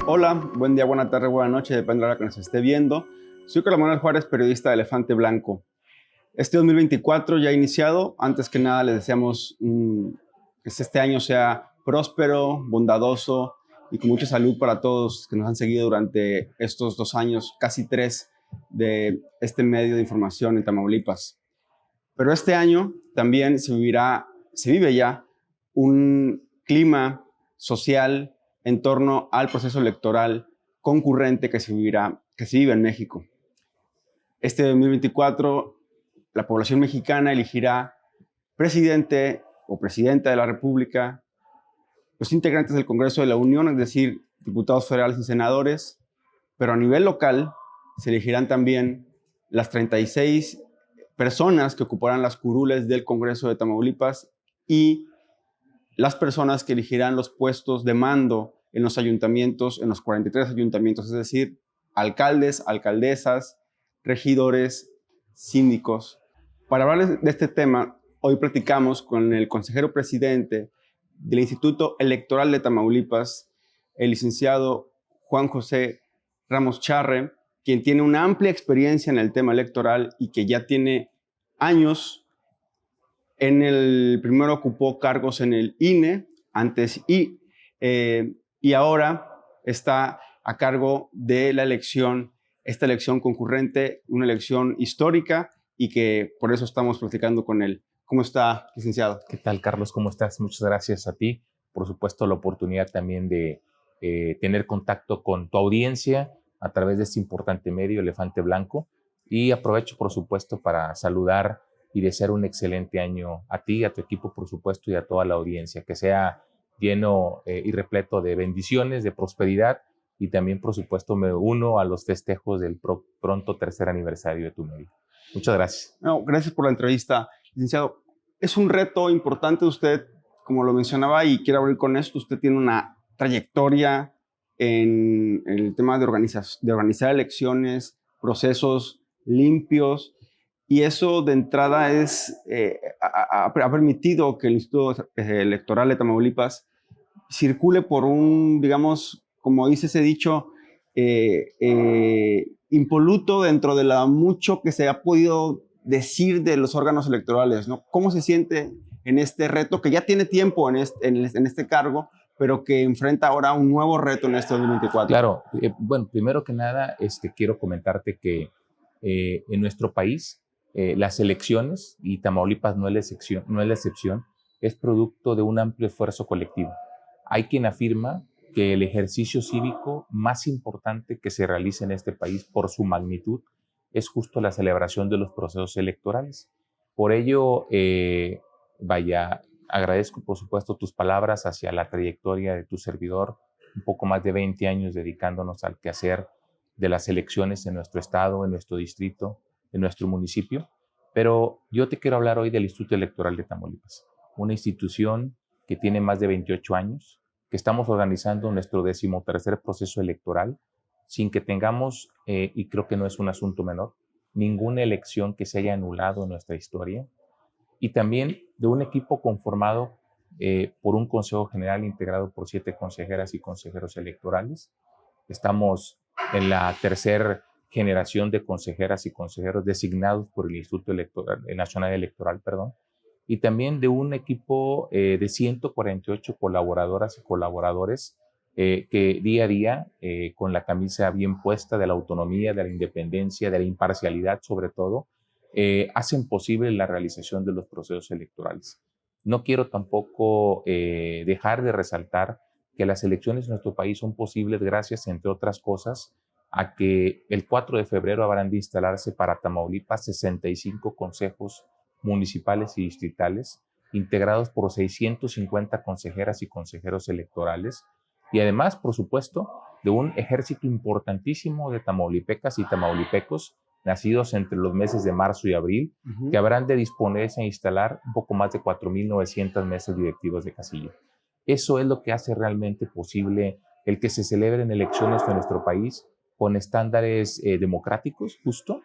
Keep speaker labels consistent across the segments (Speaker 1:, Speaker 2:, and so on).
Speaker 1: Hola, buen día, buena tarde, buena noche, depende de la hora que nos esté viendo. Soy Carlos Manuel Juárez, periodista de Elefante Blanco. Este 2024 ya ha iniciado. Antes que nada, les deseamos que este año sea próspero, bondadoso y con mucha salud para todos que nos han seguido durante estos 2 años, casi 3, de este medio de información en Tamaulipas. Pero este año también se vive ya un clima social en torno al proceso electoral concurrente que se vive en México. Este 2024, la población mexicana elegirá presidente o presidenta de la República, los integrantes del Congreso de la Unión, es decir, diputados federales y senadores, pero a nivel local se elegirán también las 36 personas que ocuparán las curules del Congreso de Tamaulipas y las personas que elegirán los puestos de mando en los ayuntamientos, en los 43 ayuntamientos, es decir, alcaldes, alcaldesas, regidores, síndicos. Para hablar de este tema, hoy platicamos con el consejero presidente del Instituto Electoral de Tamaulipas, el licenciado Juan José Ramos Charre, quien tiene una amplia experiencia en el tema electoral y que ya tiene años. Primero ocupó cargos en el INE, y ahora está a cargo de esta elección concurrente, una elección histórica, y que por eso estamos platicando con él. ¿Cómo está, licenciado?
Speaker 2: ¿Qué tal, Carlos? ¿Cómo estás? Muchas gracias a ti. Por supuesto, la oportunidad también de tener contacto con tu audiencia a través de este importante medio, Elefante Blanco. Y aprovecho, por supuesto, para saludar y desear un excelente año a ti, a tu equipo, por supuesto, y a toda la audiencia. Que sea lleno y repleto de bendiciones, de prosperidad. Y también, por supuesto, me uno a los festejos del pronto tercer aniversario de tu medio. Muchas gracias.
Speaker 1: No, gracias por la entrevista, licenciado. Es un reto importante. Usted, como lo mencionaba, y quiero abrir con esto, usted tiene una trayectoria en el tema de organizar elecciones, procesos limpios, y eso de entrada ha permitido que el Instituto Electoral de Tamaulipas circule por digamos, como dice ese dicho, impoluto dentro de lo mucho que se ha podido decir de los órganos electorales, ¿no? ¿Cómo se siente en este reto que ya tiene tiempo en este cargo, pero que enfrenta ahora un nuevo reto en este 2024?
Speaker 2: Claro, bueno, primero que nada, quiero comentarte que en nuestro país las elecciones, y Tamaulipas no es la excepción, es producto de un amplio esfuerzo colectivo. Hay quien afirma que el ejercicio cívico más importante que se realiza en este país por su magnitud es justo la celebración de los procesos electorales. Por ello, agradezco por supuesto tus palabras hacia la trayectoria de tu servidor, un poco más de 20 años dedicándonos al quehacer de las elecciones en nuestro estado, en nuestro distrito, en nuestro municipio. Pero yo te quiero hablar hoy del Instituto Electoral de Tamaulipas, una institución que tiene más de 28 años, que estamos organizando nuestro 13º proceso electoral sin que tengamos, y creo que no es un asunto menor, ninguna elección que se haya anulado en nuestra historia, y también de un equipo conformado por un Consejo General integrado por 7 consejeras y consejeros electorales. Estamos en la tercera generación de consejeras y consejeros designados por el Instituto Nacional Electoral, y también de un equipo de 148 colaboradoras y colaboradores que día a día, con la camisa bien puesta de la autonomía, de la independencia, de la imparcialidad sobre todo, hacen posible la realización de los procesos electorales. No quiero tampoco dejar de resaltar que las elecciones en nuestro país son posibles gracias, entre otras cosas, a que el 4 de febrero habrán de instalarse para Tamaulipas 65 consejos municipales y distritales, integrados por 650 consejeras y consejeros electorales, y además, por supuesto, de un ejército importantísimo de tamaulipecas y tamaulipecos, nacidos entre los meses de marzo y abril, que habrán de disponerse a instalar un poco más de 4.900 mesas directivas de casilla. Eso es lo que hace realmente posible el que se celebren elecciones en nuestro país con estándares democráticos, justo,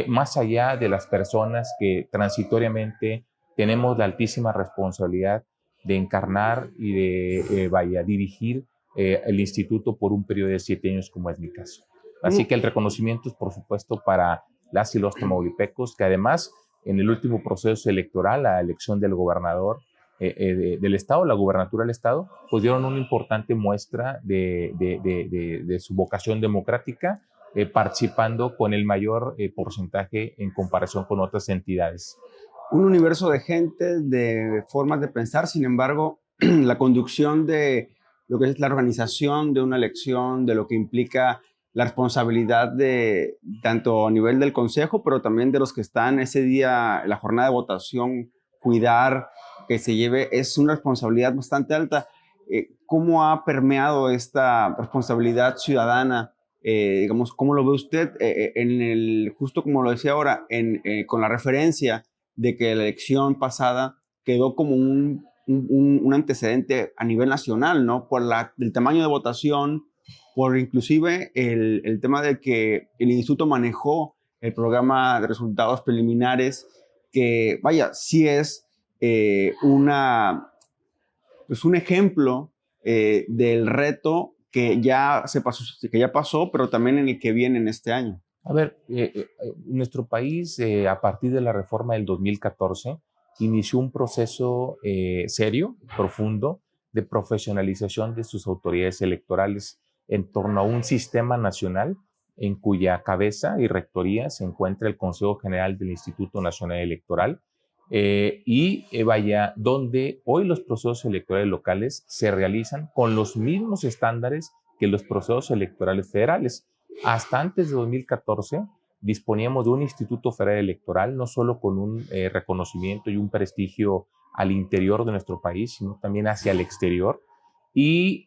Speaker 2: más allá de las personas que transitoriamente tenemos la altísima responsabilidad de encarnar y de dirigir el instituto por un periodo de 7 años, como es mi caso. Así que el reconocimiento es, por supuesto, para las y los tamaulipecos, que además, en el último proceso electoral, la elección del gobernador del Estado, la gubernatura del Estado, pues dieron una importante muestra de su vocación democrática, participando con el mayor porcentaje en comparación con otras entidades.
Speaker 1: Un universo de gente, de formas de pensar, sin embargo, la conducción de lo que es la organización de una elección, de lo que implica la responsabilidad de tanto a nivel del consejo, pero también de los que están ese día, la jornada de votación, cuidar que se lleve, es una responsabilidad bastante alta. ¿Cómo ha permeado esta responsabilidad ciudadana? Digamos, ¿cómo lo ve usted justo como lo decía ahora, con la referencia de que la elección pasada quedó como un antecedente a nivel nacional, ¿no? Por el tamaño de votación, por inclusive el tema de que el instituto manejó el programa de resultados preliminares, que vaya, sí es pues un ejemplo del reto que ya pasó, pero también en el que viene en este año.
Speaker 2: A ver, nuestro país, a partir de la reforma del 2014, inició un proceso serio, profundo, de profesionalización de sus autoridades electorales en torno a un sistema nacional en cuya cabeza y rectoría se encuentra el Consejo General del Instituto Nacional Electoral, vaya, donde hoy los procesos electorales locales se realizan con los mismos estándares que los procesos electorales federales. Hasta antes de 2014 disponíamos de un Instituto Federal Electoral, no solo con un reconocimiento y un prestigio al interior de nuestro país, sino también hacia el exterior. Y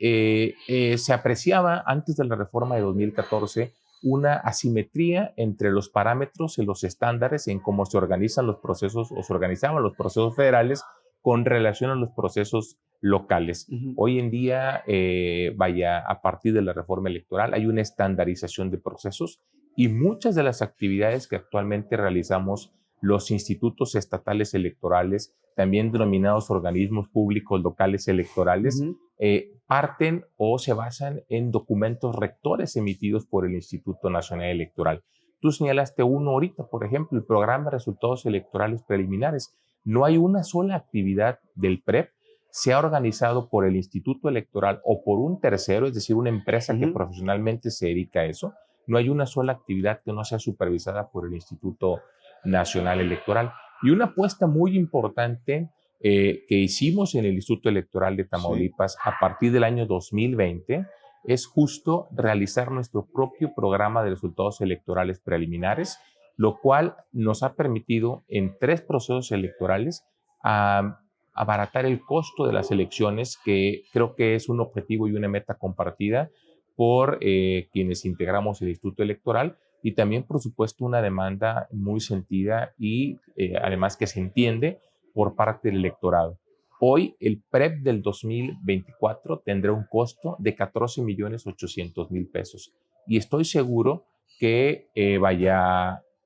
Speaker 2: se apreciaba antes de la reforma de 2014 una asimetría entre los parámetros y los estándares en cómo se organizan los procesos o se organizaban los procesos federales con relación a los procesos locales. Hoy en día, a partir de la reforma electoral, hay una estandarización de procesos y muchas de las actividades que actualmente realizamos los institutos estatales electorales, también denominados organismos públicos locales electorales, parten o se basan en documentos rectores emitidos por el Instituto Nacional Electoral. Tú señalaste uno ahorita, por ejemplo, el programa de resultados electorales preliminares. No hay una sola actividad del PREP, sea organizado por el Instituto Electoral o por un tercero, es decir, una empresa que profesionalmente se dedica a eso. No hay una sola actividad que no sea supervisada por el Instituto Nacional Electoral. Y una apuesta muy importante que hicimos en el Instituto Electoral de Tamaulipas a partir del año 2020 es justo realizar nuestro propio programa de resultados electorales preliminares, lo cual nos ha permitido en 3 procesos electorales abaratar el costo de las elecciones, que creo que es un objetivo y una meta compartida por quienes integramos el Instituto Electoral, y también, por supuesto, una demanda muy sentida y además que se entiende por parte del electorado. Hoy el PREP del 2024 tendrá un costo de 14.800.000 pesos y estoy seguro que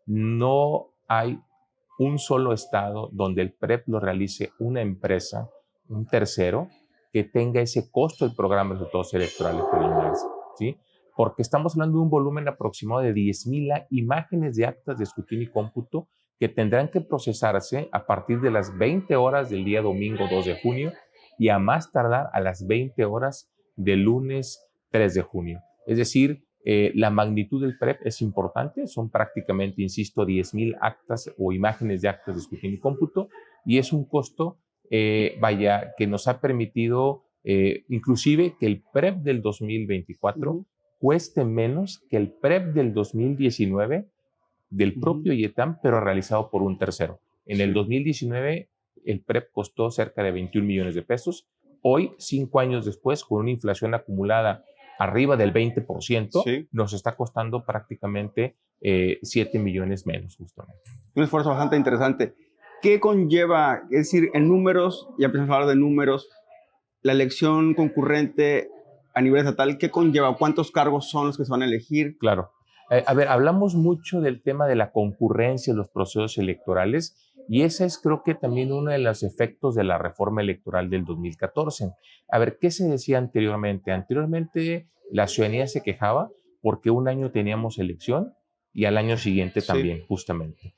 Speaker 2: no hay un solo estado donde el PREP lo realice una empresa, un tercero, que tenga ese costo del programa de resultados electorales preliminares, ¿sí? Porque estamos hablando de un volumen aproximado de 10,000 imágenes de actas de escrutinio y cómputo que tendrán que procesarse a partir de las 20 horas del día domingo 2 de junio y a más tardar a las 20 horas del lunes 3 de junio. Es decir, la magnitud del PREP es importante, son prácticamente, insisto, 10,000 actas o imágenes de actas de escrutinio y cómputo, y es un costo, que nos ha permitido inclusive que el PREP del 2024 cueste menos que el PREP del 2019 del propio IETAM, pero realizado por un tercero. En el 2019, el PREP costó cerca de 21 millones de pesos. Hoy, 5 años después, con una inflación acumulada arriba del 20%, nos está costando prácticamente 7 millones menos, justamente.
Speaker 1: Un esfuerzo bastante interesante. ¿Qué conlleva, es decir, en números, ya empezamos a hablar de números, la elección concurrente a nivel estatal, qué conlleva? ¿Cuántos cargos son los que se van a elegir?
Speaker 2: Claro. A ver, hablamos mucho del tema de la concurrencia en los procesos electorales Y ese es, creo que también uno de los efectos de la reforma electoral del 2014. A ver, ¿qué se decía anteriormente? Anteriormente la ciudadanía se quejaba porque un año teníamos elección y al año siguiente
Speaker 1: Sí.
Speaker 2: también, justamente.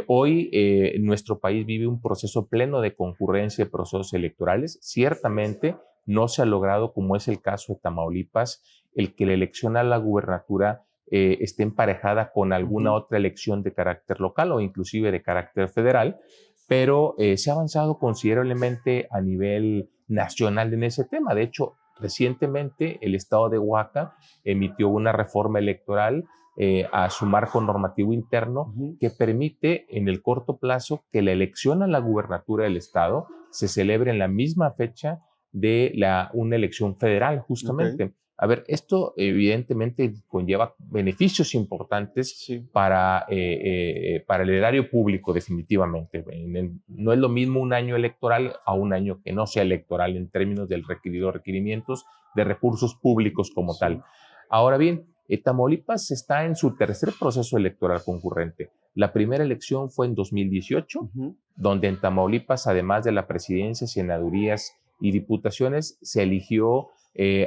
Speaker 2: Hoy nuestro país vive un proceso pleno de concurrencia de procesos electorales. Ciertamente no se ha logrado, como es el caso de Tamaulipas, el que la elección a la gubernatura esté emparejada con alguna otra elección de carácter local o inclusive de carácter federal, pero se ha avanzado considerablemente a nivel nacional en ese tema. De hecho, recientemente el estado de Oaxaca emitió una reforma electoral a su marco normativo interno que permite en el corto plazo que la elección a la gubernatura del estado se celebre en la misma fecha de una elección federal, justamente.
Speaker 1: Ok.
Speaker 2: A ver, esto evidentemente conlleva beneficios importantes
Speaker 1: Sí.
Speaker 2: para el erario público, definitivamente. No es lo mismo un año electoral a un año que no sea electoral en términos del requerimientos de recursos públicos como
Speaker 1: Sí.
Speaker 2: tal. Ahora bien, Tamaulipas está en su tercer proceso electoral concurrente. La primera elección fue en 2018, donde en Tamaulipas, además de la presidencia, senadurías y diputaciones, se eligió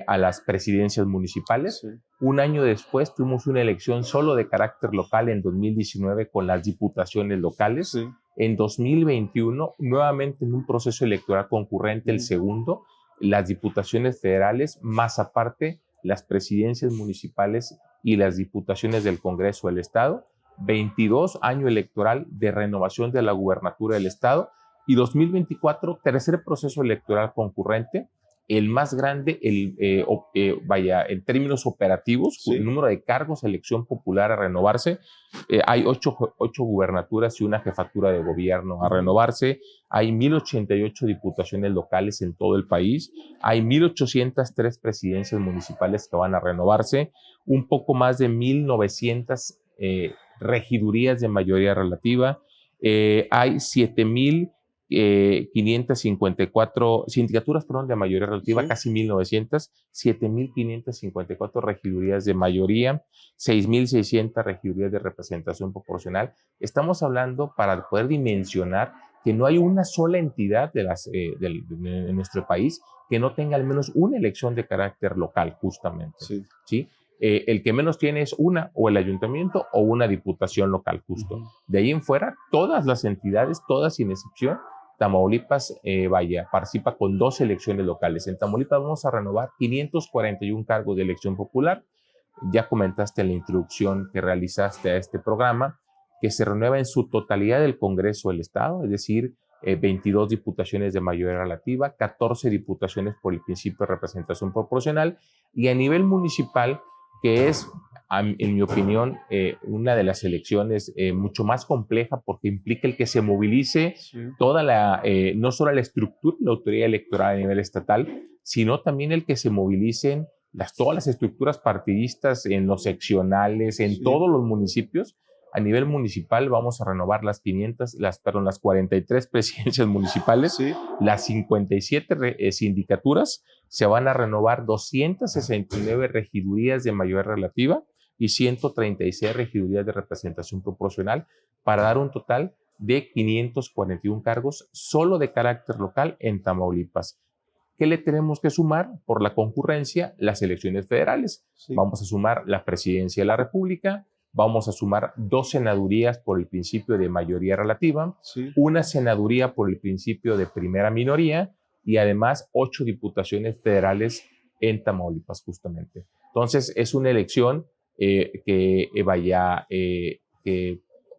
Speaker 2: a las presidencias municipales.
Speaker 1: Sí.
Speaker 2: Un año después tuvimos una elección solo de carácter local en 2019 con las diputaciones locales.
Speaker 1: Sí.
Speaker 2: En 2021, nuevamente en un proceso electoral concurrente, el segundo, las diputaciones federales, más aparte las presidencias municipales y las diputaciones del Congreso del Estado. 22, año electoral de renovación de la gubernatura del Estado. Y 2024, tercer proceso electoral concurrente, el más grande, en términos operativos,
Speaker 1: Sí.
Speaker 2: el número de cargos, elección popular a renovarse. Hay 8 gubernaturas y una jefatura de gobierno a renovarse. Hay 1,088 diputaciones locales en todo el país. Hay 1,803 presidencias municipales que van a renovarse. Un poco más de 1,900 regidurías de mayoría relativa. Hay 7,554 sindicaturas, perdón, de mayoría relativa, casi 1,900, 7,554 regidurías de mayoría, 6,600 regidurías de representación proporcional. Estamos hablando, para poder dimensionar, que no hay una sola entidad en nuestro país que no tenga al menos una elección de carácter local, justamente.
Speaker 1: Sí.
Speaker 2: ¿Sí? El que menos tiene es una, o el ayuntamiento, o una diputación local, justo. De ahí en fuera, todas las entidades, todas sin excepción, Tamaulipas, participa con 2 elecciones locales. En Tamaulipas vamos a renovar 541 cargos de elección popular. Ya comentaste en la introducción que realizaste a este programa, que se renueva en su totalidad el Congreso del Estado, es decir, 22 diputaciones de mayoría relativa, 14 diputaciones por el principio de representación proporcional, y a nivel municipal, que es, en mi opinión, una de las elecciones mucho más compleja porque implica el que se movilice toda no solo la estructura de la autoridad electoral a nivel estatal, sino también el que se movilicen todas las estructuras partidistas en los seccionales, en todos los municipios. A nivel municipal vamos a renovar las 43 presidencias municipales, las 57 sindicaturas, se van a renovar 269 regidurías de mayoría relativa y 136 regidurías de representación proporcional, para dar un total de 541 cargos solo de carácter local en Tamaulipas. ¿Qué le tenemos que sumar por la concurrencia? Las elecciones federales. Vamos a sumar la presidencia de la República, vamos a sumar 2 senadurías por el principio de mayoría relativa, una senaduría por el principio de primera minoría, y además 8 diputaciones federales en Tamaulipas, justamente. Entonces, es una elección que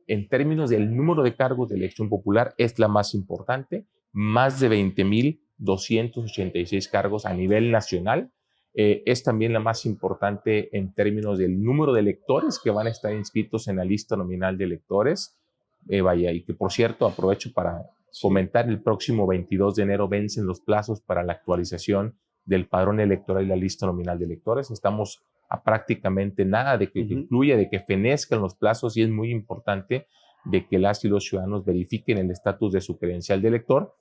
Speaker 2: en términos del número de cargos de elección popular es la más importante, más de 20,286 cargos a nivel nacional. Es también la más importante en términos del número de electores que van a estar inscritos en la lista nominal de electores. Y que, por cierto, aprovecho para comentar, el próximo 22 de enero vencen los plazos para la actualización del padrón electoral y la lista nominal de electores. Estamos a prácticamente nada de que concluya, de que fenezcan los plazos, y es muy importante de que las y los ciudadanos verifiquen el estatus de su credencial de elector,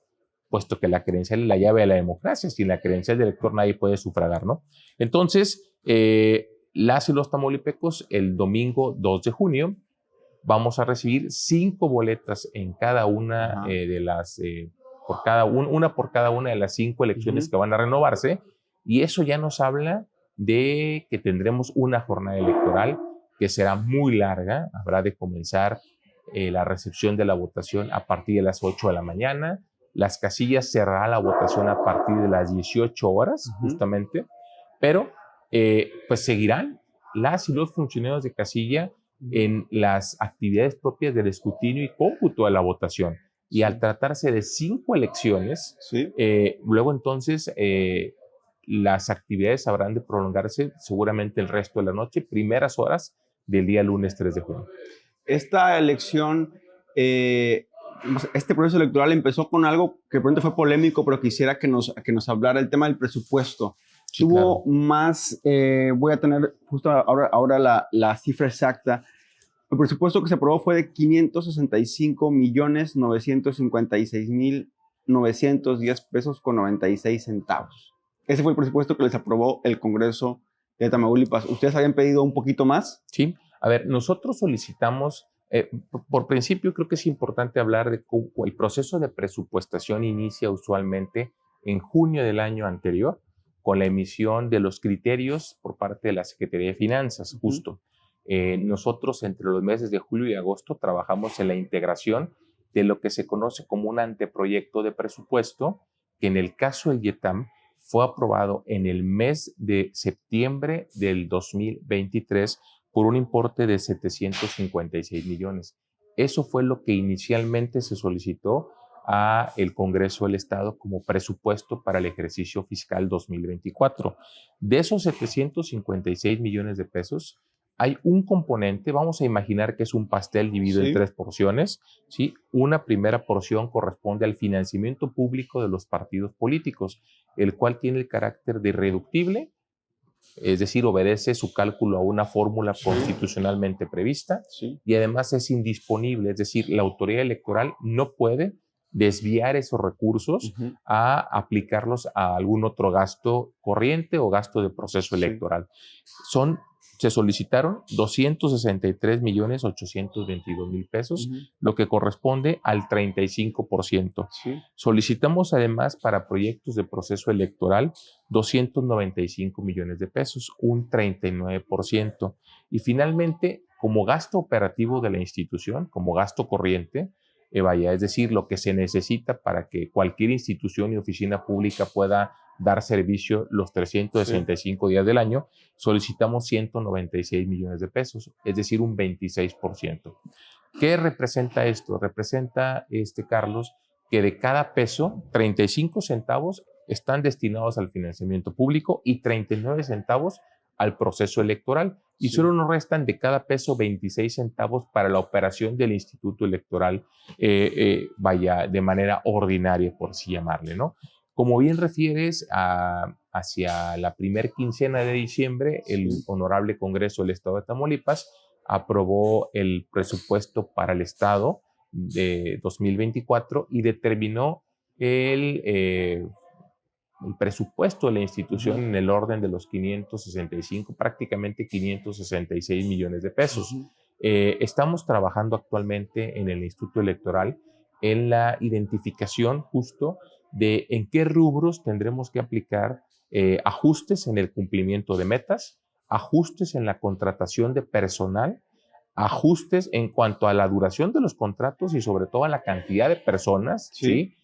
Speaker 2: puesto que la credencial es la llave de la democracia. Sin la credencial de elector nadie puede sufragar, ¿no? Entonces, las y los tamaulipecos, el domingo 2 de junio, vamos a recibir 5 boletas en cada una de las, una por cada una de las 5 elecciones que van a renovarse, y eso ya nos habla de que tendremos una jornada electoral que será muy larga. Habrá de comenzar la recepción de la votación a partir de las 8 de la mañana. Las casillas cerrará la votación a partir de las 18 horas, justamente, pero pues seguirán las y los funcionarios de casilla en las actividades propias del escrutinio y cómputo de la votación. Y al tratarse de 5 elecciones, luego entonces las actividades habrán de prolongarse seguramente el resto de la noche, primeras horas del día lunes 3 de junio.
Speaker 1: Esta elección, este proceso electoral empezó con algo que pronto fue polémico, pero quisiera que nos hablara el tema del presupuesto.
Speaker 2: Sí,
Speaker 1: Tuvo
Speaker 2: claro.
Speaker 1: más, voy a tener justo ahora la cifra exacta. El presupuesto que se aprobó fue de 565.956.910 pesos con 96 centavos. Ese fue el presupuesto que les aprobó el Congreso de Tamaulipas. ¿Ustedes habían pedido un poquito más?
Speaker 2: Sí, a ver, nosotros solicitamos, por principio creo que es importante hablar de cómo el proceso de presupuestación inicia usualmente en junio del año anterior, con la emisión de los criterios por parte de la Secretaría de Finanzas, justo. Nosotros entre los meses de julio y agosto trabajamos en la integración de lo que se conoce como un anteproyecto de presupuesto, que en el caso del IETAM fue aprobado en el mes de septiembre del 2023 por un importe de 756 millones. Eso fue lo que inicialmente se solicitó a el Congreso del Estado como presupuesto para el ejercicio fiscal 2024. De esos 756 millones de pesos, hay un componente, vamos a imaginar que es un pastel dividido en 3 porciones, ¿sí? Una primera porción corresponde al financiamiento público de los partidos políticos, el cual tiene el carácter de irreductible, es decir, obedece su cálculo a una fórmula constitucionalmente prevista, y además es indisponible, es decir, la autoridad electoral no puede desviar esos recursos a aplicarlos a algún otro gasto corriente o gasto de proceso electoral. Se solicitaron 263.822.000 pesos, lo que corresponde al 35%. Solicitamos además para proyectos de proceso electoral 295 millones de pesos, un 39%. Y finalmente, como gasto operativo de la institución, como gasto corriente, es decir, lo que se necesita para que cualquier institución y oficina pública pueda dar servicio los 365 días del año, solicitamos 196 millones de pesos, es decir, un 26%. ¿Qué representa esto? Representa, Carlos, que de cada peso, 35 centavos están destinados al financiamiento público y 39 centavos al proceso electoral. Y solo nos restan de cada peso 26 centavos para la operación del Instituto Electoral, de manera ordinaria, por así llamarle, ¿no? Como bien refieres, hacia la primer quincena de diciembre, el Honorable Congreso del Estado de Tamaulipas aprobó el presupuesto para el Estado de 2024 y determinó el presupuesto de la institución en el orden de los 565, prácticamente 566 millones de pesos. Estamos trabajando actualmente en el Instituto Electoral en la identificación justo de en qué rubros tendremos que aplicar ajustes en el cumplimiento de metas, ajustes en la contratación de personal, ajustes en cuanto a la duración de los contratos y sobre todo a la cantidad de personas, ¿sí?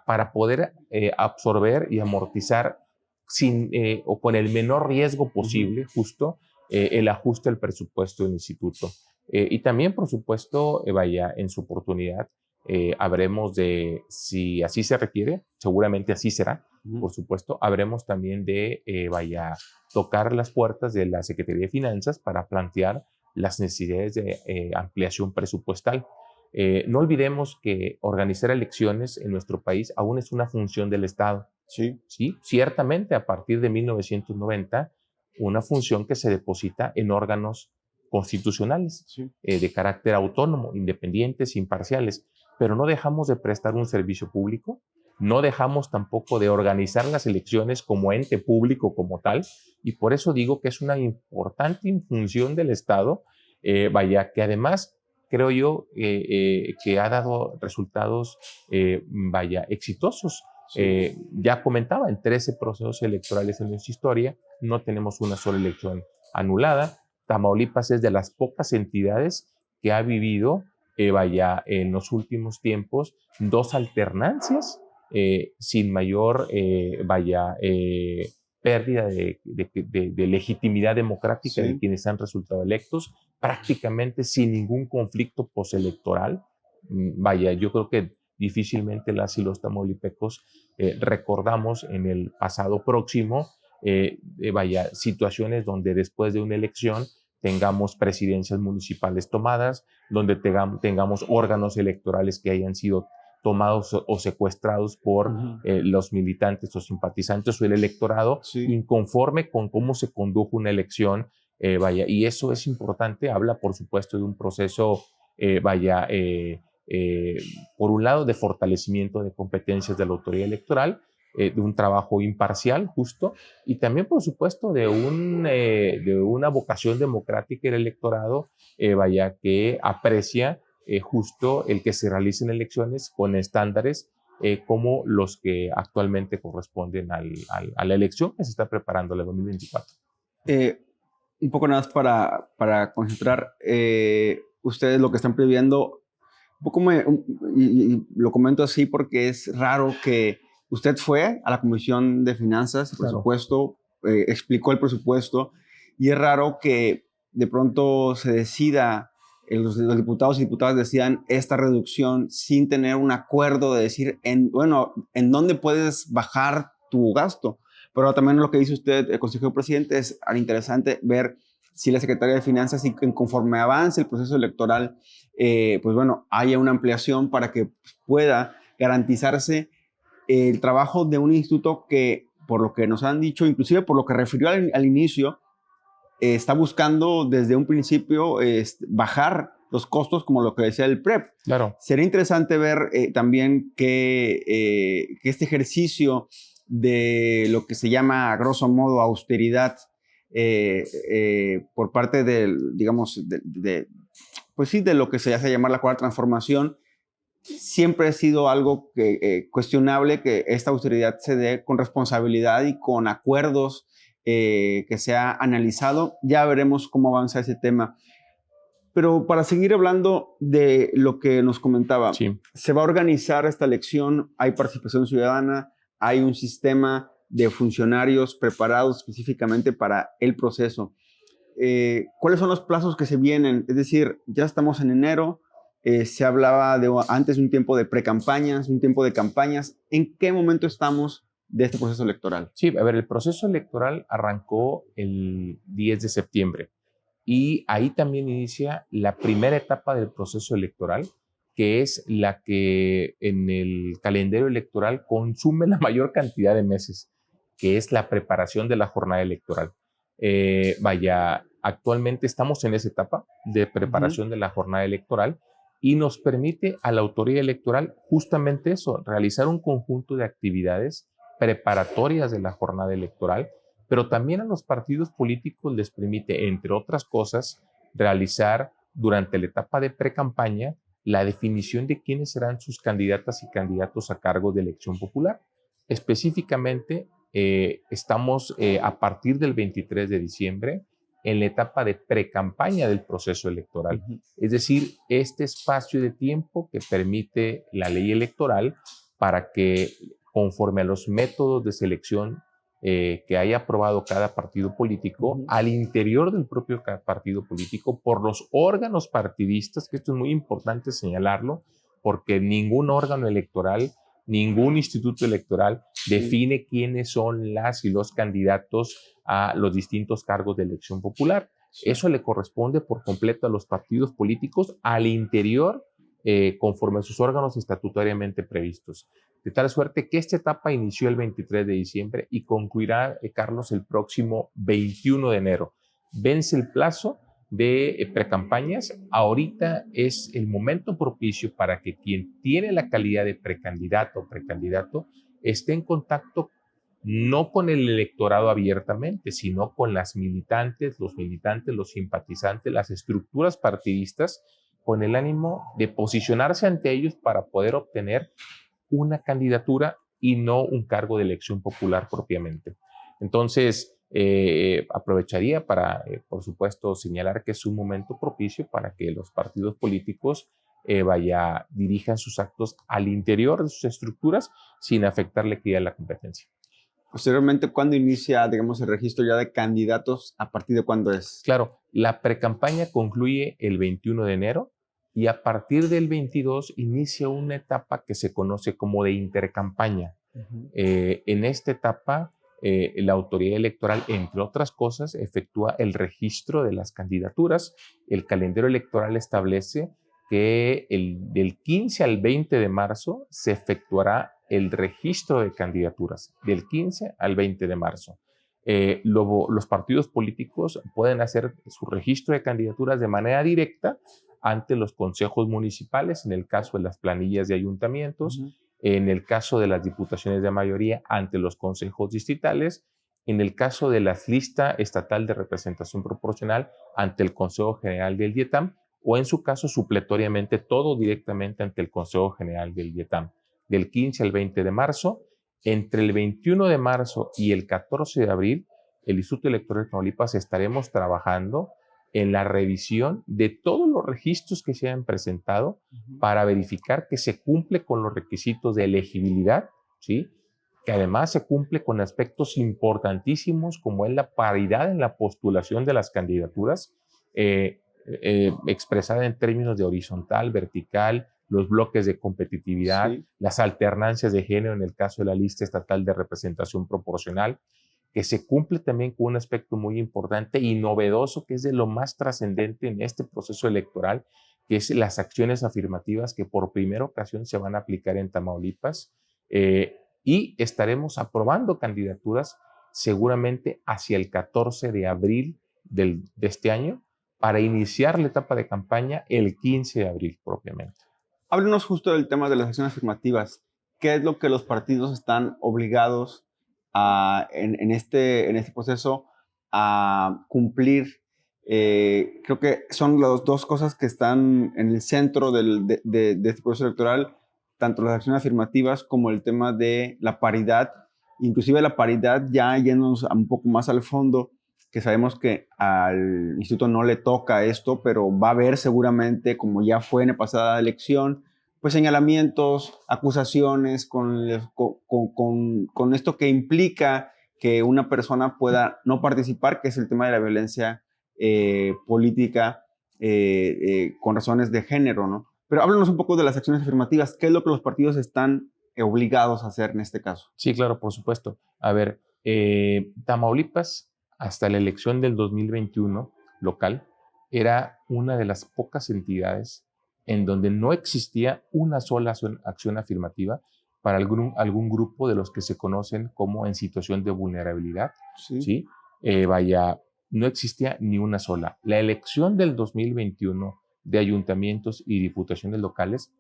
Speaker 2: Para poder absorber y amortizar o con el menor riesgo posible, justo, el ajuste al presupuesto del instituto. Y también, por supuesto, en su oportunidad, habremos de, si así se requiere, seguramente así será, por supuesto, habremos también de, tocar las puertas de la Secretaría de Finanzas para plantear las necesidades de ampliación presupuestal. No olvidemos que organizar elecciones en nuestro país aún es una función del Estado. Sí, ciertamente a partir de 1990, una función que se deposita en órganos constitucionales de carácter autónomo, independientes, imparciales, pero no dejamos de prestar un servicio público, no dejamos tampoco de organizar las elecciones como ente público como tal, y por eso digo que es una importante función del Estado, que además creo yo que ha dado resultados, exitosos. Ya comentaba, en 13 procesos electorales en nuestra historia, no tenemos una sola elección anulada. Tamaulipas es de las pocas entidades que ha vivido, en los últimos tiempos, 2 alternancias sin mayor, pérdida de legitimidad democrática de quienes han resultado electos, prácticamente sin ningún conflicto postelectoral. Yo creo que difícilmente las y los tamaulipecos recordamos en el pasado próximo, situaciones donde después de una elección tengamos presidencias municipales tomadas, donde tengamos órganos electorales que hayan sido tomados o secuestrados por los militantes o simpatizantes o el electorado, inconforme con cómo se condujo una elección. Y eso es importante, habla por supuesto de un proceso, por un lado, de fortalecimiento de competencias de la autoridad electoral, de un trabajo imparcial, justo, y también, por supuesto, de una vocación democrática del electorado, que aprecia justo el que se realicen elecciones con estándares como los que actualmente corresponden a la elección que se está preparando, la 2024.
Speaker 1: Un poco nada más para concentrar, ustedes lo que están previendo, un poco y lo comento así porque es raro que usted fue a la Comisión de Finanzas, presupuesto, explicó el presupuesto, y es raro que de pronto se decida, los diputados y diputadas decidan esta reducción sin tener un acuerdo de decir, en dónde puedes bajar tu gasto. Pero también lo que dice usted, el consejero presidente, es interesante ver si la Secretaría de Finanzas, y conforme avance el proceso electoral, haya una ampliación para que pueda garantizarse el trabajo de un instituto que, por lo que nos han dicho, inclusive por lo que refirió al inicio, está buscando desde un principio bajar los costos, como lo que decía el PREP.
Speaker 2: Claro.
Speaker 1: Sería interesante ver también que este ejercicio de lo que se llama, a grosso modo, austeridad por parte del, digamos, pues sí, de lo que se hace llamar la cuarta transformación, siempre ha sido algo cuestionable, que esta austeridad se dé con responsabilidad y con acuerdos que se ha analizado. Ya veremos cómo avanza ese tema. Pero para seguir hablando de lo que nos comentaba, se va a organizar esta elección, hay participación ciudadana, hay un sistema de funcionarios preparados específicamente para el proceso. ¿Cuáles son los plazos que se vienen? Es decir, ya estamos en enero, se hablaba antes de un tiempo de precampañas, un tiempo de campañas. ¿En qué momento estamos de este proceso electoral?
Speaker 2: Sí, a ver, el proceso electoral arrancó el 10 de septiembre y ahí también inicia la primera etapa del proceso electoral, que es la que en el calendario electoral consume la mayor cantidad de meses, que es la preparación de la jornada electoral. Actualmente estamos en esa etapa de preparación de la jornada electoral y nos permite a la autoridad electoral justamente eso, realizar un conjunto de actividades preparatorias de la jornada electoral, pero también a los partidos políticos les permite, entre otras cosas, realizar durante la etapa de precampaña la definición de quiénes serán sus candidatas y candidatos a cargo de elección popular. Específicamente, estamos a partir del 23 de diciembre en la etapa de precampaña del proceso electoral. Es decir, este espacio de tiempo que permite la ley electoral para que, conforme a los métodos de selección que haya aprobado cada partido político, al interior del propio partido político, por los órganos partidistas, que esto es muy importante señalarlo, porque ningún órgano electoral, ningún instituto electoral define quiénes son las y los candidatos a los distintos cargos de elección popular. Eso le corresponde por completo a los partidos políticos al interior, conforme a sus órganos estatutariamente previstos. De tal suerte que esta etapa inició el 23 de diciembre y concluirá, Carlos, el próximo 21 de enero. Vence el plazo de precampañas. Ahorita es el momento propicio para que quien tiene la calidad de precandidato o precandidato esté en contacto no con el electorado abiertamente, sino con las militantes, los simpatizantes, las estructuras partidistas con el ánimo de posicionarse ante ellos para poder obtener una candidatura y no un cargo de elección popular propiamente. Entonces, aprovecharía para, por supuesto, señalar que es un momento propicio para que los partidos políticos dirijan sus actos al interior de sus estructuras sin afectar la equidad de la competencia.
Speaker 1: Posteriormente, ¿cuándo inicia, digamos, el registro ya de candidatos? ¿A partir de cuándo es?
Speaker 2: Claro, la precampaña concluye el 21 de enero y a partir del 22 inicia una etapa que se conoce como de intercampaña. En esta etapa, la autoridad electoral, entre otras cosas, efectúa el registro de las candidaturas. El calendario electoral establece que del 15 al 20 de marzo se efectuará el registro de candidaturas, del 15 al 20 de marzo. Los partidos políticos pueden hacer su registro de candidaturas de manera directa ante los consejos municipales, en el caso de las planillas de ayuntamientos, en el caso de las diputaciones de mayoría, ante los consejos distritales, en el caso de la lista estatal de representación proporcional, ante el Consejo General del IETAM, o en su caso, supletoriamente, todo directamente ante el Consejo General del IETAM. Del 15 al 20 de marzo, entre el 21 de marzo y el 14 de abril, el Instituto Electoral de Tamaulipas estaremos trabajando en la revisión de todos los registros que se hayan presentado para verificar que se cumple con los requisitos de elegibilidad, ¿sí? Que además se cumple con aspectos importantísimos como es la paridad en la postulación de las candidaturas, expresada en términos de horizontal, vertical, los bloques de competitividad, las alternancias de género en el caso de la lista estatal de representación proporcional, que se cumple también con un aspecto muy importante y novedoso, que es de lo más trascendente en este proceso electoral, que es las acciones afirmativas que por primera ocasión se van a aplicar en Tamaulipas, y estaremos aprobando candidaturas seguramente hacia el 14 de abril de este año para iniciar la etapa de campaña el 15 de abril propiamente.
Speaker 1: Háblenos justo del tema de las acciones afirmativas. ¿Qué es lo que los partidos están obligados en este proceso a cumplir? Creo que son las dos cosas que están en el centro de este proceso electoral, tanto las acciones afirmativas como el tema de la paridad. Inclusive la paridad, ya yéndonos un poco más al fondo, que sabemos que al instituto no le toca esto, pero va a haber seguramente, como ya fue en la pasada elección, pues señalamientos, acusaciones con esto que implica que una persona pueda no participar, que es el tema de la violencia política con razones de género, ¿no? Pero háblanos un poco de las acciones afirmativas. ¿Qué es lo que los partidos están obligados a hacer en este caso?
Speaker 2: Sí, claro, por supuesto. A ver, Tamaulipas, hasta la elección del 2021 local, era una de las pocas entidades en donde no existía una sola acción afirmativa para algún grupo de los que se conocen como en situación de vulnerabilidad. ¿Sí? No existía ni una sola. La elección del 2021 de ayuntamientos y diputaciones locales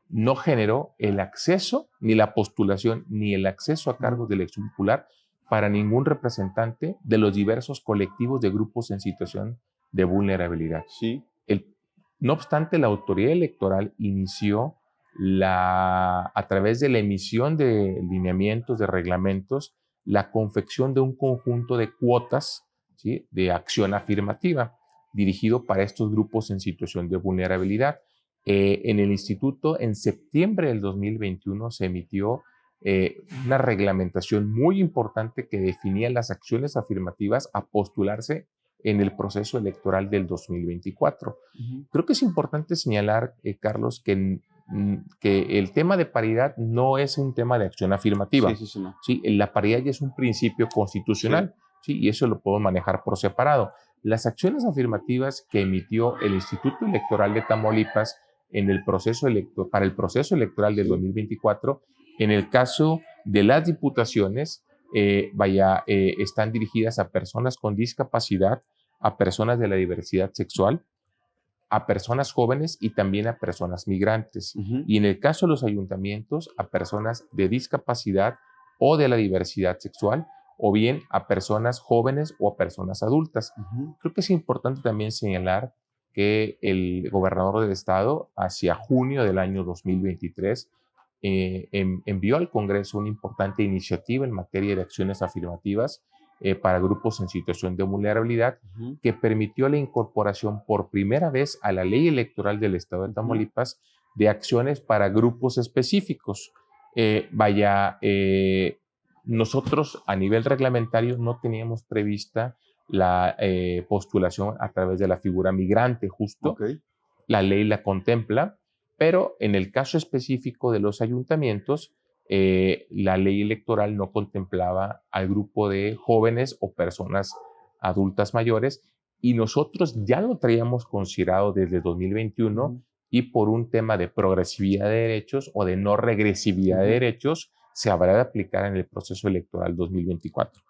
Speaker 2: no generó el acceso, ni la postulación, ni el acceso a cargos de elección popular para ningún representante de los diversos colectivos de grupos en situación de vulnerabilidad.
Speaker 1: Sí.
Speaker 2: No obstante, la autoridad electoral inició a través de la emisión de lineamientos, de reglamentos, la confección de un conjunto de cuotas, ¿sí?, de acción afirmativa dirigido para estos grupos en situación de vulnerabilidad. En el instituto, en septiembre del 2021, se emitió una reglamentación muy importante que definía las acciones afirmativas a postularse en el proceso electoral del 2024. Creo que es importante señalar, Carlos, que el tema de paridad no es un tema de acción afirmativa.
Speaker 1: No.
Speaker 2: ¿Sí? La paridad ya es un principio constitucional, ¿sí? Y eso lo podemos manejar por separado. Las acciones afirmativas que emitió el Instituto Electoral de Tamaulipas para el proceso electoral del 2024, en el caso de las diputaciones, están dirigidas a personas con discapacidad, a personas de la diversidad sexual, a personas jóvenes y también a personas migrantes. Y en el caso de los ayuntamientos, a personas de discapacidad o de la diversidad sexual, o bien a personas jóvenes o a personas adultas. Creo que es importante también señalar que el gobernador del estado, hacia junio del año 2023, envió al Congreso una importante iniciativa en materia de acciones afirmativas para grupos en situación de vulnerabilidad, que permitió la incorporación por primera vez a la ley electoral del estado de Tamaulipas de acciones para grupos específicos. Nosotros a nivel reglamentario no teníamos prevista la postulación a través de la figura migrante, justo.
Speaker 1: Okay.
Speaker 2: La ley la contempla, pero en el caso específico de los ayuntamientos, la ley electoral no contemplaba al grupo de jóvenes o personas adultas mayores, y nosotros ya lo traíamos considerado desde 2021, y por un tema de progresividad de derechos o de no regresividad de derechos, se habrá de aplicar en el proceso electoral 2024.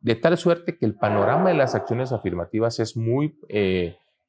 Speaker 2: De tal suerte que el panorama de las acciones afirmativas es muy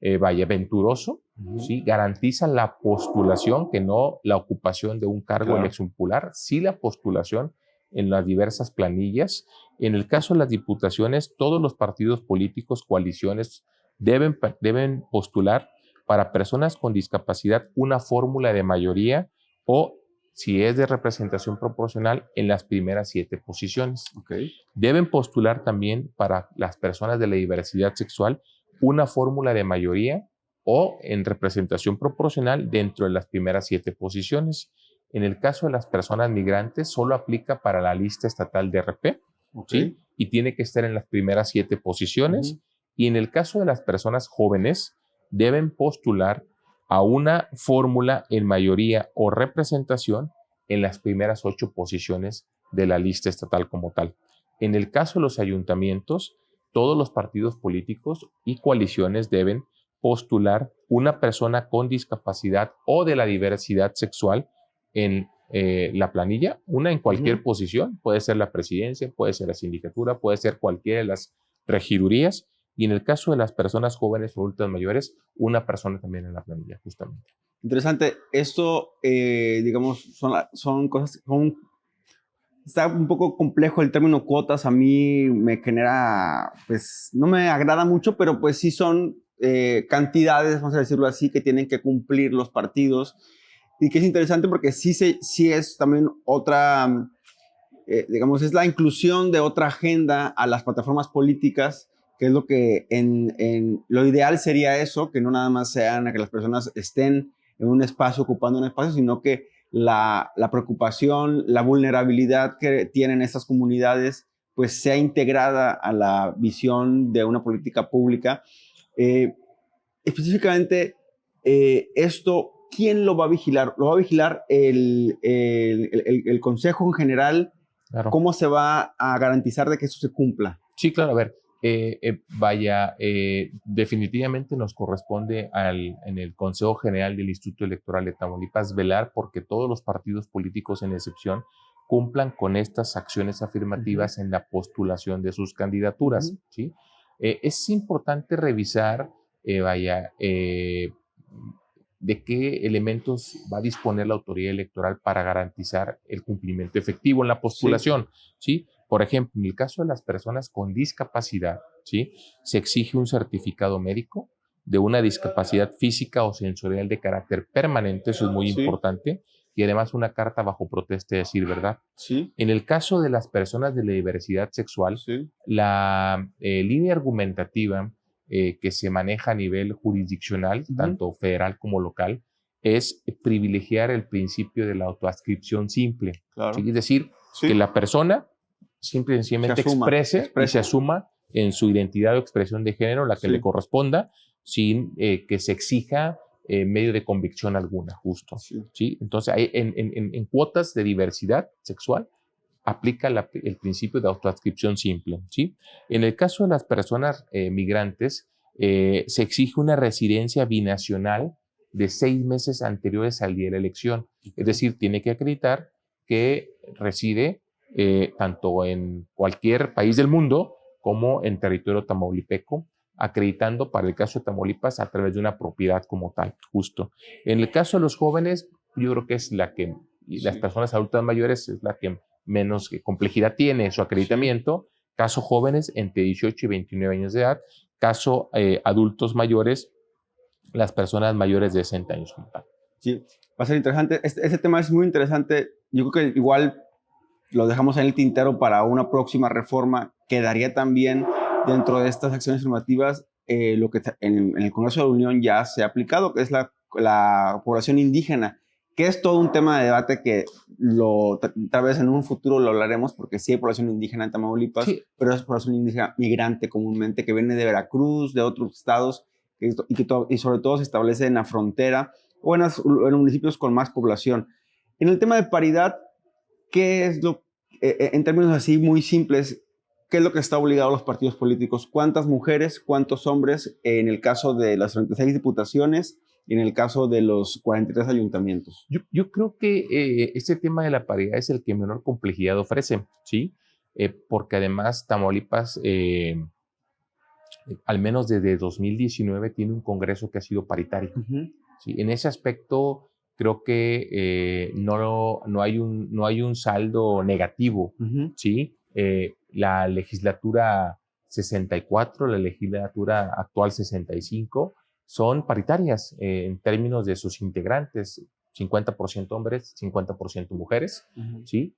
Speaker 2: venturoso, ¿sí? Garantiza la postulación, que no la ocupación de un cargo electoral, sí la postulación en las diversas planillas. En el caso de las diputaciones, todos los partidos políticos, coaliciones, deben postular para personas con discapacidad una fórmula de mayoría, o si es de representación proporcional, en las primeras 7 posiciones.
Speaker 1: Okay.
Speaker 2: Deben postular también para las personas de la diversidad sexual una fórmula de mayoría o en representación proporcional dentro de las primeras 7 posiciones. En el caso de las personas migrantes, solo aplica para la lista estatal de RP, ¿sí? Y tiene que estar en las primeras 7 posiciones. Y en el caso de las personas jóvenes, deben postular a una fórmula en mayoría o representación en las primeras 8 posiciones de la lista estatal como tal. En el caso de los ayuntamientos, todos los partidos políticos y coaliciones deben postular una persona con discapacidad o de la diversidad sexual en la planilla, una en cualquier posición, puede ser la presidencia, puede ser la sindicatura, puede ser cualquiera de las regidurías, y en el caso de las personas jóvenes o adultas mayores, una persona también en la planilla, justamente.
Speaker 1: Interesante. Esto, digamos, son cosas, está un poco complejo el término cuotas. A mí me genera, pues, no me agrada mucho, pero pues sí son cantidades, vamos a decirlo así, que tienen que cumplir los partidos, y que es interesante porque sí es también otra, digamos, es la inclusión de otra agenda a las plataformas políticas, que es lo que lo ideal sería eso, que no nada más sean que las personas estén en un espacio, ocupando un espacio, sino que la preocupación, la vulnerabilidad que tienen estas comunidades, pues sea integrada a la visión de una política pública. Específicamente, esto, ¿quién lo va a vigilar? ¿Lo va a vigilar el Consejo en general?
Speaker 2: Claro.
Speaker 1: ¿Cómo se va a garantizar de que eso se cumpla?
Speaker 2: Sí, claro, a ver, definitivamente nos corresponde en el Consejo General del Instituto Electoral de Tamaulipas velar porque todos los partidos políticos, en excepción, cumplan con estas acciones afirmativas en la postulación de sus candidaturas, ¿sí? Es importante revisar, de qué elementos va a disponer la autoridad electoral para garantizar el cumplimiento efectivo en la postulación, ¿sí? Por ejemplo, en el caso de las personas con discapacidad, ¿sí? Se exige un certificado médico de una discapacidad física o sensorial de carácter permanente, eso es muy importante, y además una carta bajo protesta de decir verdad. En el caso de las personas de la diversidad sexual, la línea argumentativa que se maneja a nivel jurisdiccional, tanto federal como local, es privilegiar el principio de la autoadscripción simple. ¿Sí? Es decir, que la persona simple y sencillamente exprese y se asuma en su identidad o expresión de género la que le corresponda, sin que se exija medio de convicción alguna, justo. ¿Sí? Entonces, en cuotas de diversidad sexual, aplica el principio de autoadscripción simple, ¿sí? En el caso de las personas migrantes, se exige una residencia binacional de 6 meses anteriores al día de la elección. Es decir, tiene que acreditar que reside tanto en cualquier país del mundo como en territorio tamaulipeco, acreditando para el caso de Tamaulipas a través de una propiedad como tal, justo. En el caso de los jóvenes, yo creo que es la que, y las personas adultas mayores es la que menos complejidad tiene su acreditamiento. Caso jóvenes entre 18 y 29 años de edad, caso adultos mayores las personas mayores de 60 años como tal.
Speaker 1: Sí, va a ser interesante. Este tema es muy interesante. Yo creo que igual lo dejamos en el tintero para una próxima reforma. Quedaría también dentro de estas acciones normativas lo que en el Congreso de la Unión ya se ha aplicado, que es la población indígena, que es todo un tema de debate que tal vez en un futuro lo hablaremos, porque sí hay población indígena en Tamaulipas,
Speaker 2: Sí.
Speaker 1: pero es población indígena migrante comúnmente, que viene de Veracruz, de otros estados, y sobre todo se establece en la frontera o en municipios con más población. En el tema de paridad, ¿qué es en términos así muy simples, qué es lo que está obligado a los partidos políticos? ¿Cuántas mujeres, cuántos hombres en el caso de las 36 diputaciones y en el caso de los 43 ayuntamientos?
Speaker 2: Yo creo que este tema de la paridad es el que menor complejidad ofrece, ¿sí? Porque además Tamaulipas, al menos desde 2019, tiene un Congreso que ha sido paritario. ¿Sí? En ese aspecto, creo que no hay un saldo negativo. ¿Sí? La legislatura 64, la legislatura actual 65, son paritarias en términos de sus integrantes, 50% hombres, 50% mujeres. ¿Sí?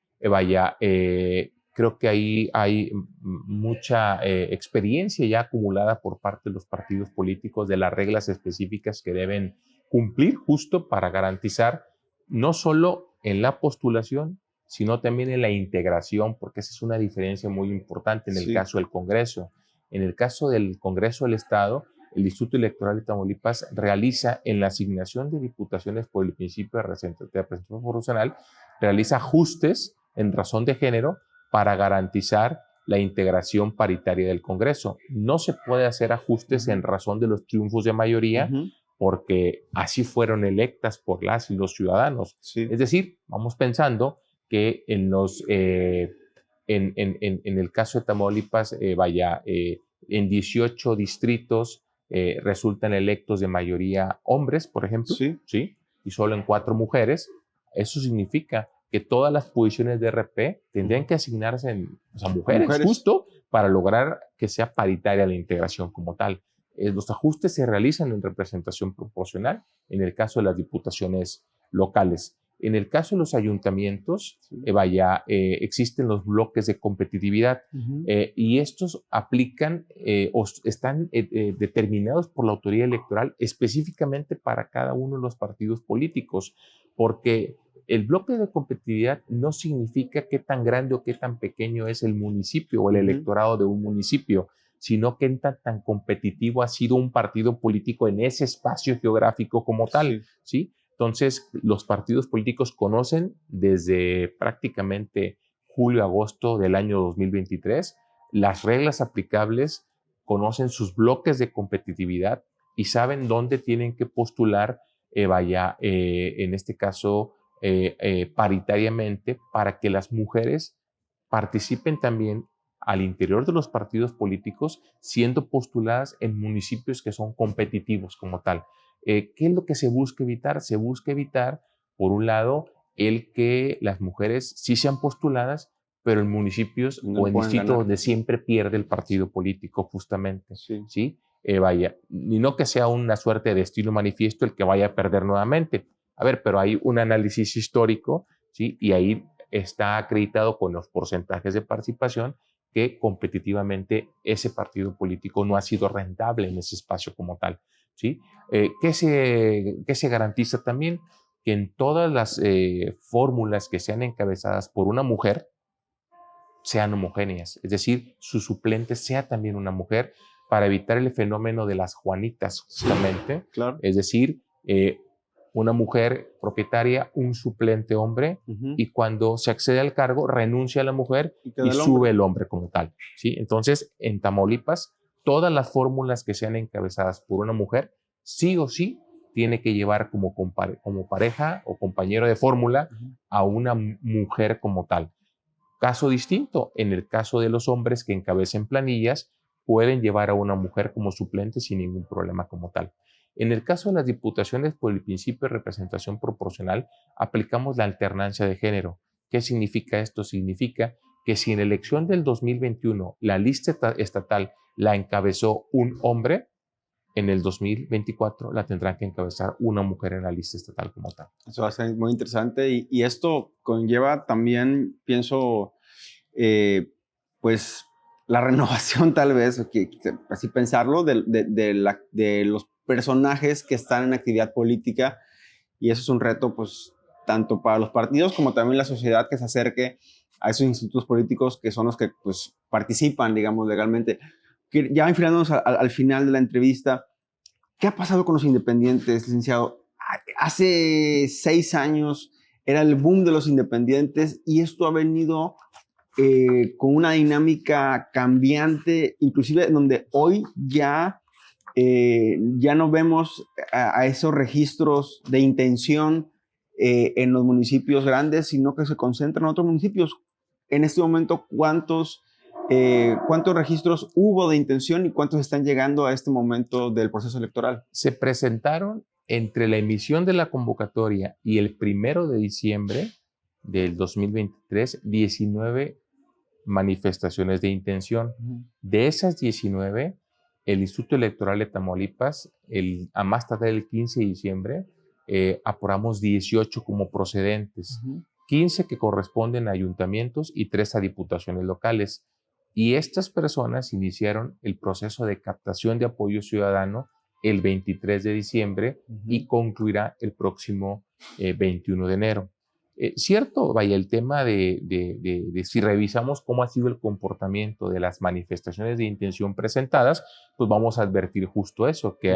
Speaker 2: Creo que ahí hay mucha experiencia ya acumulada por parte de los partidos políticos de las reglas específicas que deben cumplir justo para garantizar no solo en la postulación, sino también en la integración, porque esa es una diferencia muy importante en el caso del Congreso. En el caso del Congreso del Estado, el Instituto Electoral de Tamaulipas realiza en la asignación de diputaciones por el principio de representación proporcional, realiza ajustes en razón de género para garantizar la integración paritaria del Congreso. No se puede hacer ajustes en razón de los triunfos de mayoría, porque así fueron electas por las y los ciudadanos. Es decir, vamos pensando que en el caso de Tamaulipas, en 18 distritos resultan electos de mayoría hombres, por ejemplo, ¿sí? Y solo en 4 mujeres. Eso significa que todas las posiciones de RP tendrían que asignarse a mujeres, justo para lograr que sea paritaria la integración como tal. Los ajustes se realizan en representación proporcional en el caso de las diputaciones locales. En el caso de los ayuntamientos, existen los bloques de competitividad y estos aplican o están determinados por la autoridad electoral específicamente para cada uno de los partidos políticos, porque el bloque de competitividad no significa qué tan grande o qué tan pequeño es el municipio o el electorado de un municipio, sino qué tan competitivo ha sido un partido político en ese espacio geográfico como tal, ¿sí? Entonces, los partidos políticos conocen desde prácticamente julio-agosto del año 2023 las reglas aplicables, conocen sus bloques de competitividad y saben dónde tienen que postular, en este caso, paritariamente, para que las mujeres participen también al interior de los partidos políticos, siendo postuladas en municipios que son competitivos como tal. ¿Qué es lo que se busca evitar? Se busca evitar, por un lado, el que las mujeres sí sean postuladas, pero en municipios o en distritos donde siempre pierde el partido político, justamente. ¿Sí? Y no que sea una suerte de destino manifiesto el que vaya a perder nuevamente. A ver, pero hay un análisis histórico, ¿sí? Y ahí está acreditado con los porcentajes de participación que competitivamente ese partido político no ha sido rentable en ese espacio como tal, ¿sí? ¿Qué se garantiza también? Que en todas las fórmulas que sean encabezadas por una mujer sean homogéneas, es decir, su suplente sea también una mujer, para evitar el fenómeno de las Juanitas, justamente.
Speaker 1: Claro.
Speaker 2: Es decir, una mujer propietaria, un suplente hombre, y cuando se accede al cargo, renuncia a la mujer y sube el hombre como tal, ¿sí? Entonces, en Tamaulipas, todas las fórmulas que sean encabezadas por una mujer, sí o sí, tiene que llevar como pareja o compañero de fórmula a una mujer como tal. Caso distinto, en el caso de los hombres que encabecen planillas, pueden llevar a una mujer como suplente sin ningún problema como tal. En el caso de las diputaciones, por el principio de representación proporcional, aplicamos la alternancia de género. ¿Qué significa esto? Significa que si en la elección del 2021 la lista estatal la encabezó un hombre, en el 2024 la tendrá que encabezar una mujer en la lista estatal como tal.
Speaker 1: Eso va a ser muy interesante y esto conlleva también, pienso, pues la renovación tal vez, así pensarlo, de los personajes que están en actividad política, y eso es un reto pues tanto para los partidos como también la sociedad que se acerque a esos institutos políticos que son los que pues participan, digamos, legalmente. Ya enfilándonos al final de la entrevista, ¿qué ha pasado con los independientes, licenciado? Hace 6 años era el boom de los independientes y esto ha venido con una dinámica cambiante, inclusive donde hoy ya no vemos a esos registros de intención en los municipios grandes, sino que se concentran en otros municipios. En este momento, ¿cuántos registros hubo de intención y cuántos están llegando a este momento del proceso electoral?
Speaker 2: Se presentaron entre la emisión de la convocatoria y el 1 de diciembre del 2023, 19 manifestaciones de intención. De esas 19, el Instituto Electoral de Tamaulipas, a más tardar el 15 de diciembre, aprobamos 18 como procedentes, 15 que corresponden a ayuntamientos y 3 a diputaciones locales. Y estas personas iniciaron el proceso de captación de apoyo ciudadano el 23 de diciembre y concluirá el próximo 21 de enero. Cierto, vaya, el tema de si revisamos cómo ha sido el comportamiento de las manifestaciones de intención presentadas, pues vamos a advertir justo eso, que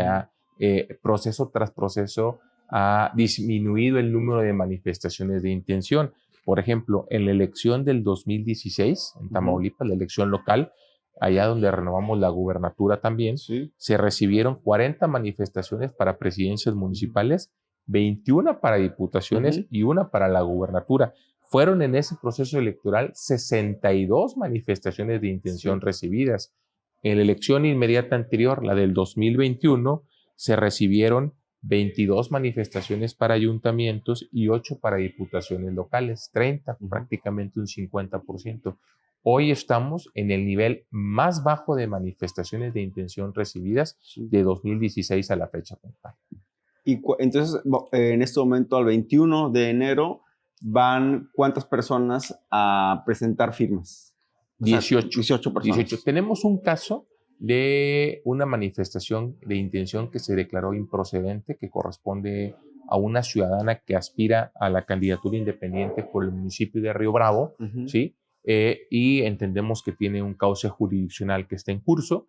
Speaker 2: proceso tras proceso ha disminuido el número de manifestaciones de intención. Por ejemplo, en la elección del 2016, en Tamaulipas, la elección local, allá donde renovamos la gubernatura también, se recibieron 40 manifestaciones para presidencias municipales, 21 para diputaciones y una para la gubernatura. Fueron en ese proceso electoral 62 manifestaciones de intención recibidas. En la elección inmediata anterior, la del 2021, se recibieron 22 manifestaciones para ayuntamientos y 8 para diputaciones locales, 30, prácticamente un 50%. Hoy estamos en el nivel más bajo de manifestaciones de intención recibidas de 2016 a la fecha.
Speaker 1: Y entonces, en este momento, al 21 de enero, van ¿cuántas personas a presentar firmas?
Speaker 2: 18.
Speaker 1: 18 personas.
Speaker 2: 18. Tenemos un caso de una manifestación de intención que se declaró improcedente, que corresponde a una ciudadana que aspira a la candidatura independiente por el municipio de Río Bravo, ¿sí? Y entendemos que tiene un cauce jurisdiccional que está en curso,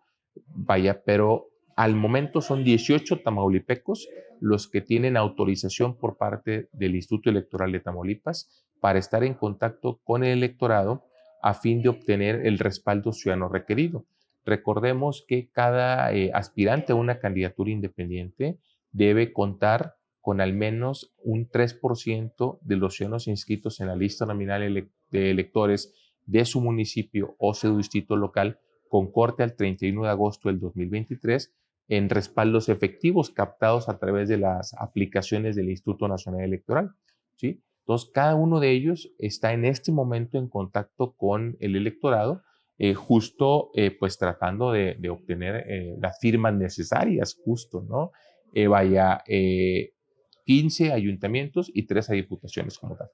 Speaker 2: vaya, pero al momento son 18 tamaulipecos los que tienen autorización por parte del Instituto Electoral de Tamaulipas para estar en contacto con el electorado a fin de obtener el respaldo ciudadano requerido. Recordemos que cada aspirante a una candidatura independiente debe contar con al menos un 3% de los ciudadanos inscritos en la lista nominal de electores de su municipio o su distrito local con corte al 31 de agosto del 2023 en respaldos efectivos captados a través de las aplicaciones del Instituto Nacional Electoral, ¿sí? Entonces, cada uno de ellos está en este momento en contacto con el electorado, pues tratando de obtener las firmas necesarias, justo, ¿no? 15 ayuntamientos y 3 diputaciones como tal.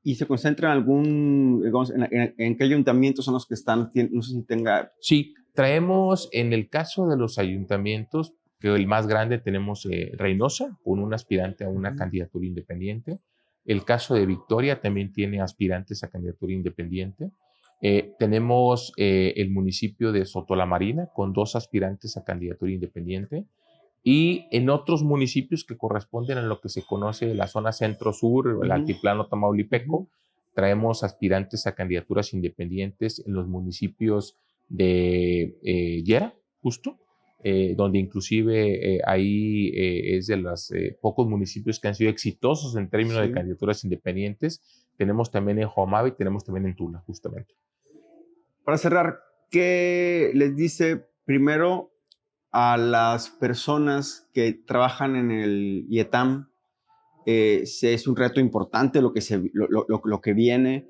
Speaker 1: ¿Y se concentra en digamos, en qué ayuntamientos son los que están? No sé si tenga...
Speaker 2: Sí, traemos en el caso de los ayuntamientos, que el más grande tenemos Reynosa, con un aspirante a una candidatura independiente. El caso de Victoria también tiene aspirantes a candidatura independiente. Tenemos el municipio de Sotolamarina, con 2 aspirantes a candidatura independiente. Y en otros municipios que corresponden a lo que se conoce la zona centro-sur, el altiplano tamaulipeco, traemos aspirantes a candidaturas independientes en los municipios de Yera, justo, donde inclusive ahí es de los pocos municipios que han sido exitosos en términos de candidaturas independientes. Tenemos también en Jomaba y tenemos también en Tula, justamente.
Speaker 1: Para cerrar, ¿qué les dice primero a las personas que trabajan en el IETAM? Es un reto importante lo que viene,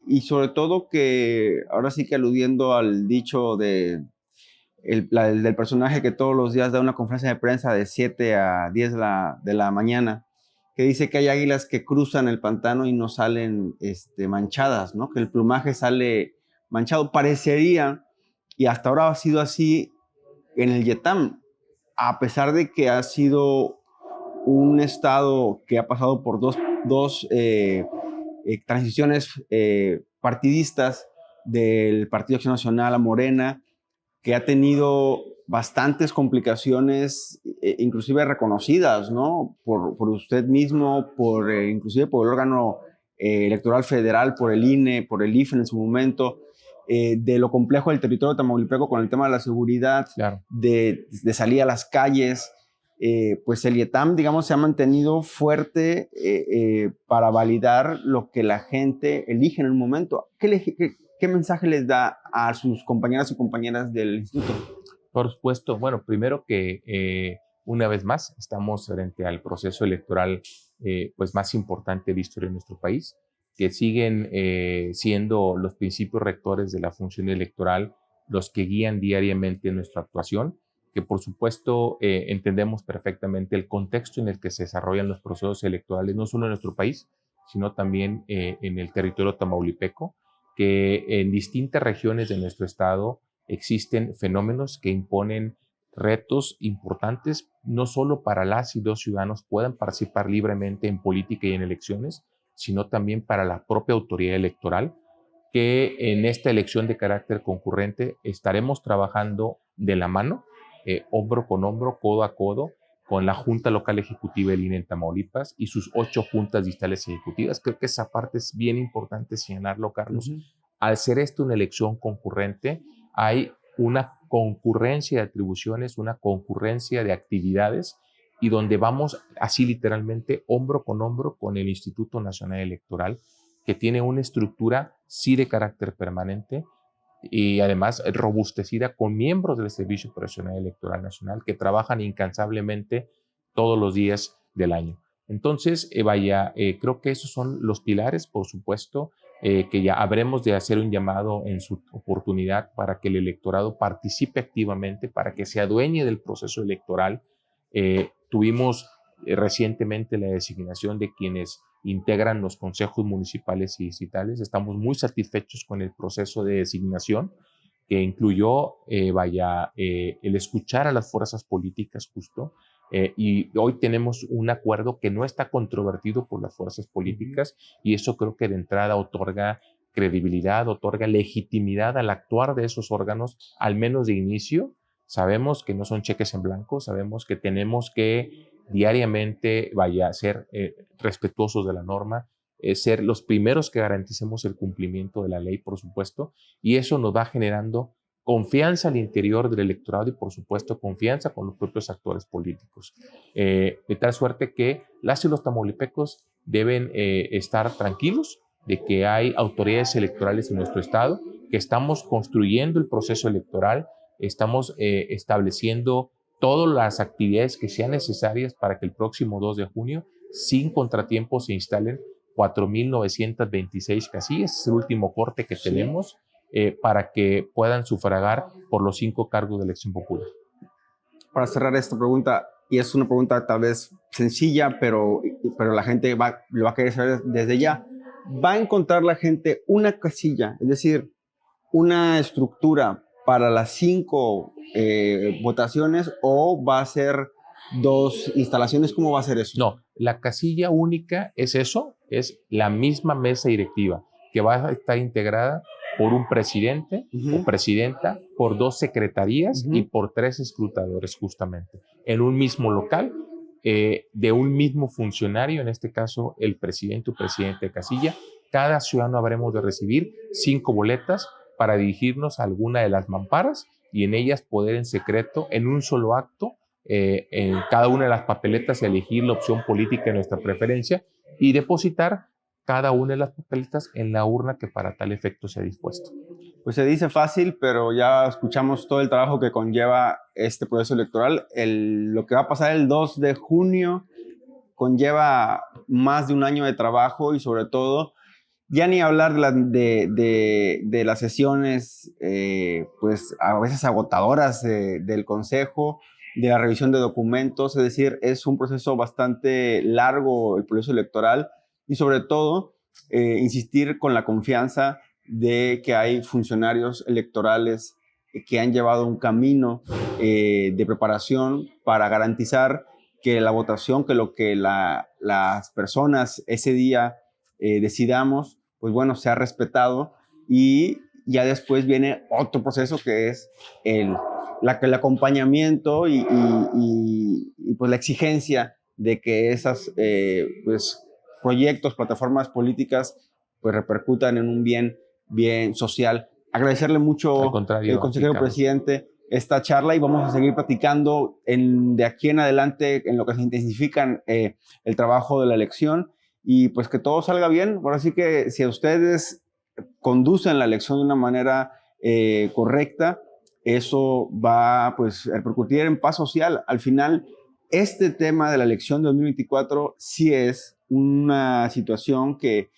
Speaker 1: y sobre todo que, ahora sí que aludiendo al dicho de el del personaje que todos los días da una conferencia de prensa de 7 a 10 de la mañana, que dice que hay águilas que cruzan el pantano y no salen manchadas, ¿no? Que el plumaje sale manchado. Parecería, y hasta ahora ha sido así en el YETAM, a pesar de que ha sido un estado que ha pasado por dos transiciones partidistas del Partido Acción Nacional a Morena, que ha tenido bastantes complicaciones, inclusive reconocidas, ¿no? Por usted mismo, inclusive por el órgano electoral federal, por el INE, por el IFE en su momento, de lo complejo del territorio tamaulipeco con el tema de la seguridad,
Speaker 2: Claro.
Speaker 1: de salir a las calles. Pues el IETAM, digamos, se ha mantenido fuerte para validar lo que la gente elige en el momento. ¿Qué mensaje les da a sus compañeras y compañeras del instituto?
Speaker 2: Por supuesto, bueno, primero que una vez más estamos frente al proceso electoral pues más importante de la historia de nuestro país, que siguen siendo los principios rectores de la función electoral los que guían diariamente nuestra actuación, que por supuesto entendemos perfectamente el contexto en el que se desarrollan los procesos electorales, no solo en nuestro país, sino también en el territorio tamaulipeco, que en distintas regiones de nuestro estado existen fenómenos que imponen retos importantes, no solo para las y los ciudadanos puedan participar libremente en política y en elecciones, sino también para la propia autoridad electoral, que en esta elección de carácter concurrente estaremos trabajando de la mano, hombro con hombro, codo a codo, con la Junta Local Ejecutiva del INE en Tamaulipas y sus 8 juntas distales ejecutivas. Creo que esa parte es bien importante señalarlo, Carlos. Al ser esto una elección concurrente, hay una concurrencia de atribuciones, una concurrencia de actividades y donde vamos así literalmente hombro con el Instituto Nacional Electoral, que tiene una estructura sí de carácter permanente y además robustecida con miembros del Servicio Operacional Electoral Nacional que trabajan incansablemente todos los días del año. Entonces, creo que esos son los pilares, por supuesto, que ya habremos de hacer un llamado en su oportunidad para que el electorado participe activamente, para que se adueñe del proceso electoral. Tuvimos recientemente la designación de quienes integran los consejos municipales y distritales. Estamos muy satisfechos con el proceso de designación que incluyó el escuchar a las fuerzas políticas justo, y hoy tenemos un acuerdo que no está controvertido por las fuerzas políticas y eso creo que de entrada otorga credibilidad, otorga legitimidad al actuar de esos órganos, al menos de inicio. Sabemos que no son cheques en blanco, sabemos que tenemos que diariamente ser respetuosos de la norma, ser los primeros que garanticemos el cumplimiento de la ley, por supuesto, y eso nos va generando confianza al interior del electorado y, por supuesto, confianza con los propios actores políticos. De tal suerte que las y los tamaulipecos deben estar tranquilos de que hay autoridades electorales en nuestro estado, que estamos construyendo el proceso electoral, estamos estableciendo todas las actividades que sean necesarias para que el próximo 2 de junio, sin contratiempo, se instalen 4,926 casillas, es el último corte que tenemos, para que puedan sufragar por los 5 cargos de elección popular.
Speaker 1: Para cerrar esta pregunta, y es una pregunta tal vez sencilla, pero la gente lo va a querer saber desde ya, ¿va a encontrar la gente una casilla, es decir, una estructura para las 5 votaciones o va a ser 2 instalaciones? ¿Cómo va a ser eso?
Speaker 2: No, la casilla única es eso, es la misma mesa directiva que va a estar integrada por un presidente o presidenta, por 2 secretarías y por 3 escrutadores justamente, en un mismo local, de un mismo funcionario, en este caso el presidente o presidente de casilla. Cada ciudadano habremos de recibir 5 boletas para dirigirnos a alguna de las mamparas y en ellas poder en secreto, en un solo acto, en cada una de las papeletas elegir la opción política de nuestra preferencia y depositar cada una de las papeletas en la urna que para tal efecto se ha dispuesto.
Speaker 1: Pues se dice fácil, pero ya escuchamos todo el trabajo que conlleva este proceso electoral. Lo que va a pasar el 2 de junio conlleva más de un año de trabajo y sobre todo Ya ni hablar de las sesiones, pues a veces agotadoras del Consejo, de la revisión de documentos, es decir, es un proceso bastante largo el proceso electoral y sobre todo insistir con la confianza de que hay funcionarios electorales que han llevado un camino de preparación para garantizar que la votación, que lo que las personas ese día decidamos, pues bueno, sea respetado y ya después viene otro proceso que es el acompañamiento y pues la exigencia de que esos pues, proyectos, plataformas políticas pues repercutan en un bien social. Agradecerle mucho,
Speaker 2: Al contrario,
Speaker 1: consejero presidente, esta charla y vamos a seguir platicando de aquí en adelante en lo que se intensifican el trabajo de la elección y pues que todo salga bien. Ahora sí que si a ustedes conducen la elección de una manera correcta, eso va pues, a repercutir en paz social. Al final, este tema de la elección de 2024 sí es una situación que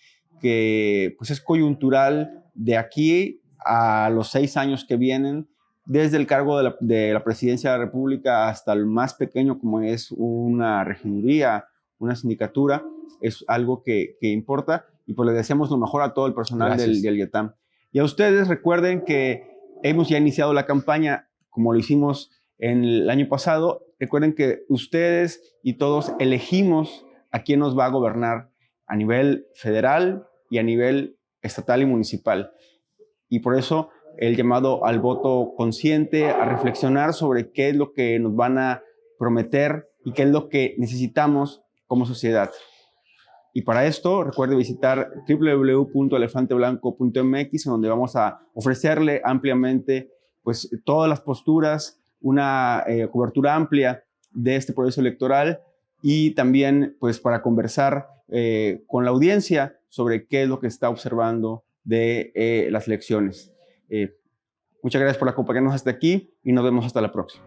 Speaker 1: pues es coyuntural de aquí a los 6 años que vienen, desde el cargo de la presidencia de la República hasta el más pequeño como es una regiduría, una sindicatura, es algo que importa y pues le deseamos lo mejor a todo el personal del IETAM. Y a ustedes recuerden que hemos ya iniciado la campaña como lo hicimos en el año pasado. Recuerden que ustedes y todos elegimos a quién nos va a gobernar a nivel federal y a nivel estatal y municipal. Y por eso el llamado al voto consciente, a reflexionar sobre qué es lo que nos van a prometer y qué es lo que necesitamos como sociedad. Y para esto, recuerde visitar www.elefanteblanco.mx, donde vamos a ofrecerle ampliamente pues, todas las posturas, una cobertura amplia de este proceso electoral y también pues, para conversar con la audiencia sobre qué es lo que está observando de las elecciones. Muchas gracias por acompañarnos hasta aquí y nos vemos hasta la próxima.